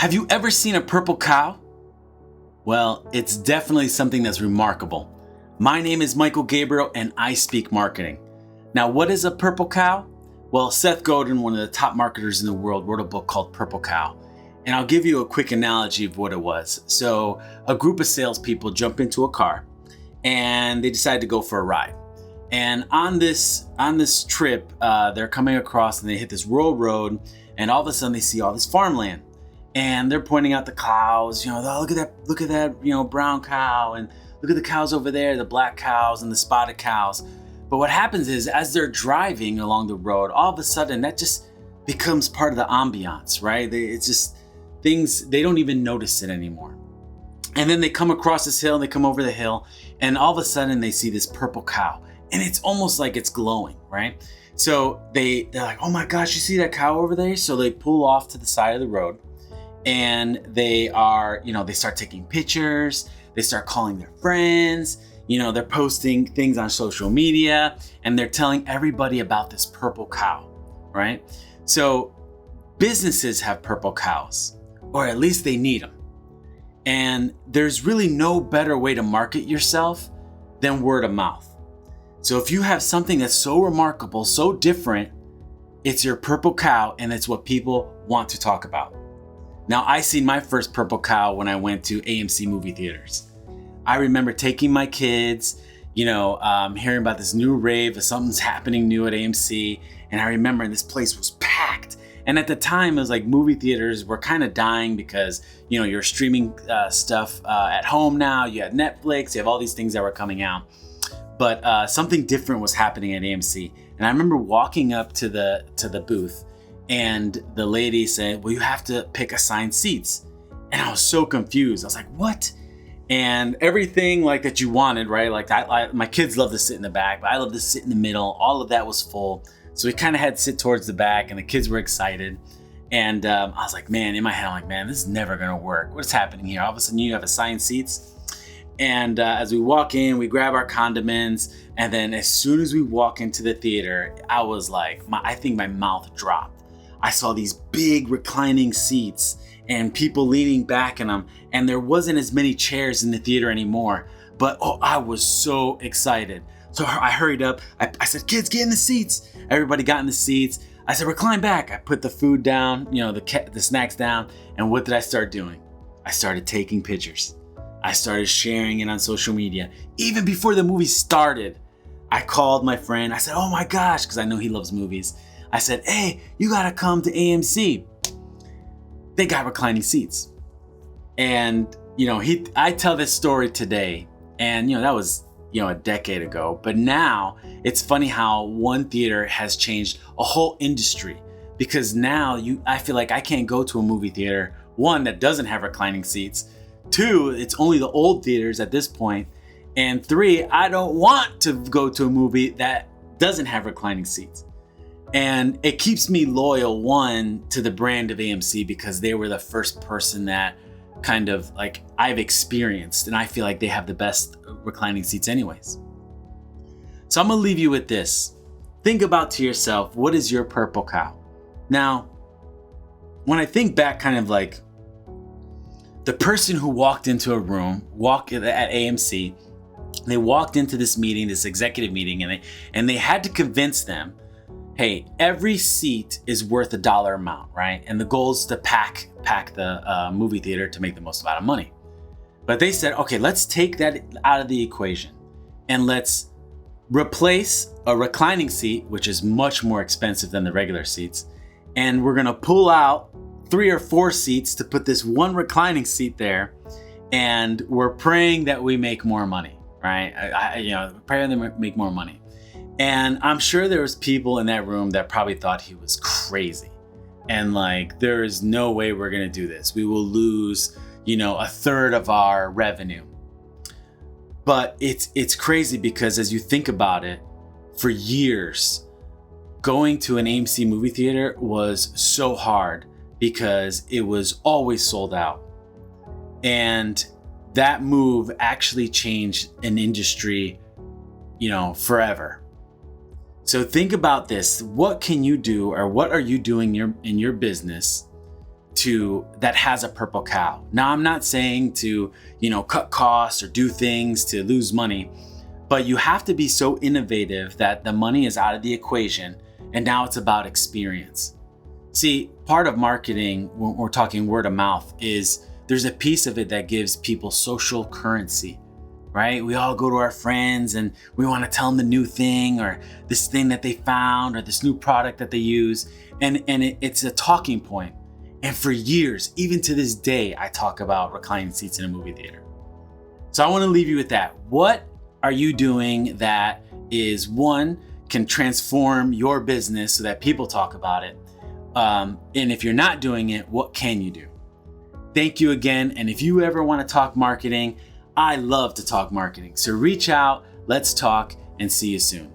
Have you ever seen a purple cow? Well, it's definitely something that's remarkable. My name is Michael Gabriel and I speak marketing. Now, what is a purple cow? Well, Seth Godin, one of the top marketers in the world, wrote a book called Purple Cow. And I'll give you a quick analogy of what it was. So a group of salespeople jump into a car and they decide to go for a ride. And on this trip, they're coming across and they hit this rural road, and all of a sudden they see all this farmland. And they're pointing out the cows, oh, look at that, brown cow, and look at the cows over there, the black cows and the spotted cows. But what happens is, as they're driving along the road, all of a sudden that just becomes part of the ambiance, right? It's just things, they don't even notice it anymore. And then they come across this hill, and they come over the hill, and all of a sudden they see this purple cow, and it's almost like it's glowing, right? So they're like, oh my gosh, you see that cow over there? So they pull off to the side of the road. And they start taking pictures, they start calling their friends, they're posting things on social media, and they're telling everybody about this purple cow, right? So businesses have purple cows, or at least they need them. And there's really no better way to market yourself than word of mouth. So if you have something that's so remarkable, so different, it's your purple cow, and it's what people want to talk about. Now, I seen my first purple cow when I went to AMC movie theaters. I remember taking my kids, hearing about this new rave, something's happening new at AMC. And I remember this place was packed. And at the time, it was like movie theaters were kind of dying because, you're streaming stuff at home now. You had Netflix, you have all these things that were coming out. But something different was happening at AMC. And I remember walking up to the booth, and the lady said, well, you have to pick assigned seats. And I was so confused. I was like, what? And everything like that you wanted, right? Like my kids love to sit in the back, but I love to sit in the middle. All of that was full. So we kind of had to sit towards the back, and the kids were excited. And I was like, man, in my head, I'm like, man, this is never going to work. What's happening here? All of a sudden you have assigned seats. And as we walk in, we grab our condiments. And then as soon as we walk into the theater, I was like, I think my mouth dropped. I saw these big reclining seats and people leaning back in them, and there wasn't as many chairs in the theater anymore. But I was so excited. So I hurried up. I said, kids, get in the seats. Everybody got in the seats. I said, recline back. I put the food down, the snacks down. And what did I start doing? I started taking pictures. I started sharing it on social media. Even before the movie started, I called my friend. I said, oh my gosh, because I know he loves movies. I said, hey, you gotta come to AMC. They got reclining seats. And, I tell this story today, and, that was, a decade ago. But now it's funny how one theater has changed a whole industry, because now I feel like I can't go to a movie theater, one, that doesn't have reclining seats. Two, it's only the old theaters at this point. And three, I don't want to go to a movie that doesn't have reclining seats. And it keeps me loyal, one, to the brand of AMC, because they were the first person that kind of like I've experienced, and I feel like they have the best reclining seats anyways. So I'm gonna leave you with this. Think about to yourself, what is your purple cow? Now, when I think back, kind of like the person who walked into a room, at AMC, they walked into this meeting, this executive meeting, and they had to convince them, hey, every seat is worth $1 amount, right? And the goal is to pack the movie theater to make the most amount of money. But they said, okay, let's take that out of the equation, and let's replace a reclining seat, which is much more expensive than the regular seats. And we're gonna pull out 3 or 4 seats to put this one reclining seat there. And we're praying that we make more money, right? Praying that we make more money. And I'm sure there was people in that room that probably thought he was crazy. And like, there is no way we're gonna do this. We will lose, a third of our revenue. But it's crazy, because as you think about it, for years, going to an AMC movie theater was so hard because it was always sold out. And that move actually changed an industry, forever. So think about this. What can you do, or what are you doing in your business that has a purple cow. Now, I'm not saying to, cut costs or do things to lose money, but you have to be so innovative that the money is out of the equation and now it's about experience. See, part of marketing, when we're talking word of mouth, is there's a piece of it that gives people social currency, right? We all go to our friends and we want to tell them the new thing or this thing that they found or this new product that they use. And it's a talking point. And for years, even to this day, I talk about reclining seats in a movie theater. So I want to leave you with that. What are you doing that is, one, can transform your business so that people talk about it? And if you're not doing it, what can you do? Thank you again. And if you ever want to talk marketing, I love to talk marketing. So reach out, let's talk, and see you soon.